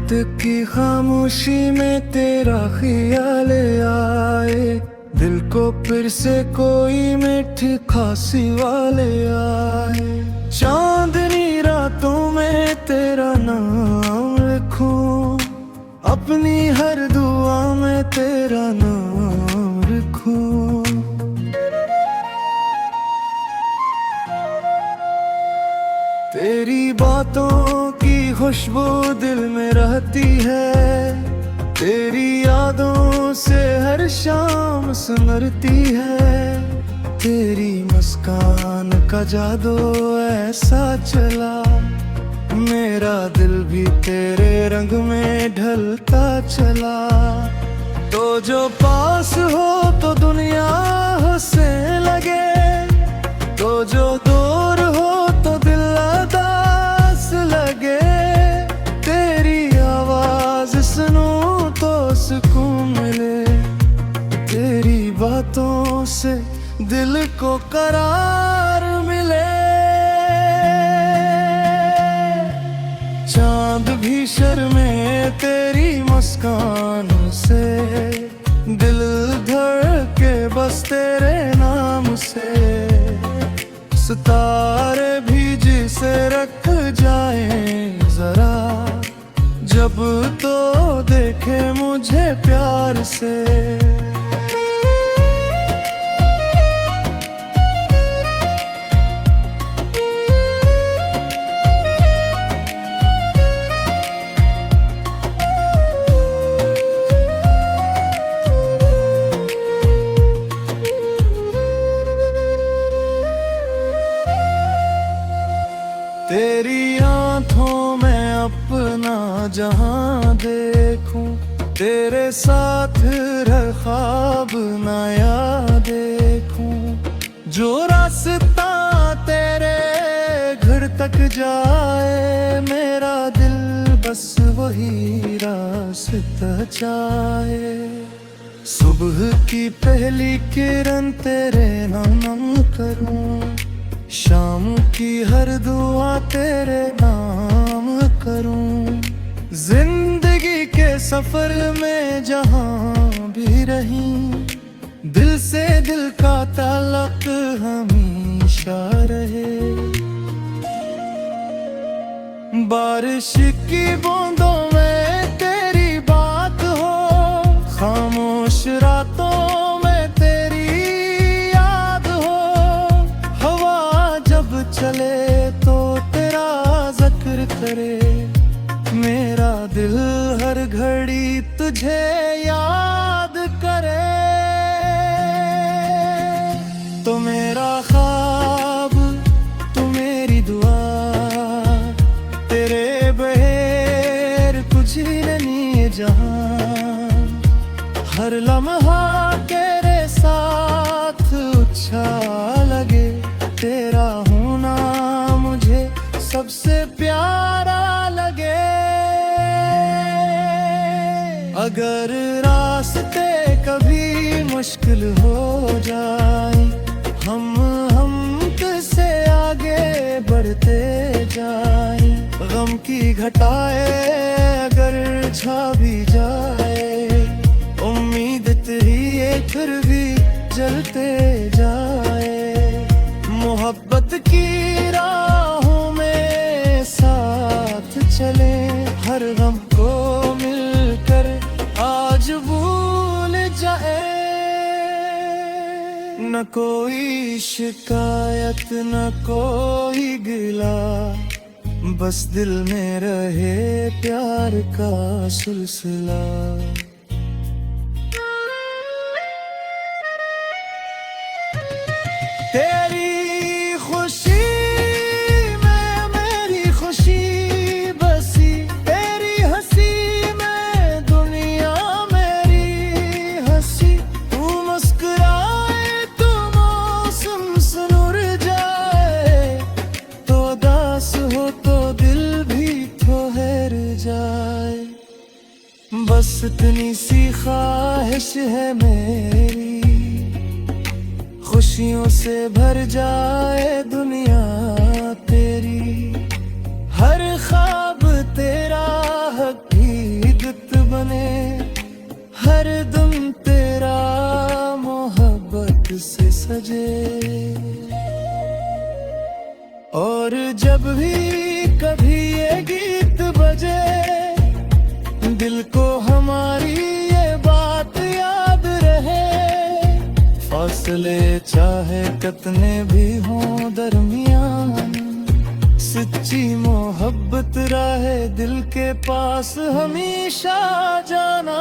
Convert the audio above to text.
रात की खामोशी में तेरा ख्याल आए, दिल को फिर से कोई मीठी खांसी वाले आए। चांदनी रातों में तेरा नाम लिखूं, अपनी हर दुआ में तेरा नाम लिखूं। तेरी बातों की खुशबू दिल में रहती है, तेरी यादों से हर शाम सिमरती है। तेरी मुस्कान का जादू ऐसा चला, मेरा दिल भी तेरे रंग में ढलता चला। तो जो पास हो तो दुनिया हंसने लगे, तो जो दूर हो तो दिल उदास लगे। तेरी आवाज सुनूं तो सुकून मिले, तेरी बातों से दिल को करार मिले। चांद भी शर्मे तेरी मुस्कान से, दिल धड़के बस तेरे नाम से। सितारे भी जिसे रख जाए जरा, जब तो देखे मुझे प्यार से। तेरी आँखों में अपना जहां देखूं, तेरे साथ रह ख्वाब नया देखूं। जो रास्ता तेरे घर तक जाए, मेरा दिल बस वही रास्ता चाहे। सुबह की पहली किरण तेरे नाम करूं, शाम की हर दुआ तेरे नाम करूं। जिंदगी के सफर में जहां भी रही, दिल से दिल का ताल्लुक हमेशा रहे। बारिश की बूंदों में तेरी बात हो, खामोश रातों में तेरी याद हो। हवा जब चले तो तेरा जिक्र करे, मेरा दिल हर घड़ी तुझे याद करे। तो मेरा ख्वाब तू मेरी दुआ, तेरे बहेर कुछ नहीं जहां। हर लम्हा तेरे साथ अच्छा लगे, तेरा होना मुझे सबसे प्यारा लगे। अगर रास्ते कभी मुश्किल हो जाए, हम से आगे बढ़ते जाए। गम की घटाए अगर छा भी जाए, उम्मीद तेरी फिर भी जलते जाए। मोहब्बत की राहों में साथ चले, हर गम को मिलकर आज भूल जाए। न कोई शिकायत न कोई गिला, बस दिल में रहे प्यार का सिलसिला। तेरी खुशी में मेरी खुशी बसी, तेरी हंसी में दुनिया मेरी हंसी। तू मुस्कुराए तो मौसम सुनुर जाए, तो दास हो तो दिल भी ठहर जाए। बस इतनी सी ख्वाहिश है मेरी, खुशियों से भर जाए दुनिया तेरी। हर ख्वाब तेरा हकीकत हर दम तेरा मोहब्बत से सजे। और जब भी कभी ये गीत बजे, दिल को हमारी ये बात याद रहे। फासले चाहे कितने भी हों दरमियान, सच्ची मोहब्बत रहे दिल के पास हमेशा जाना।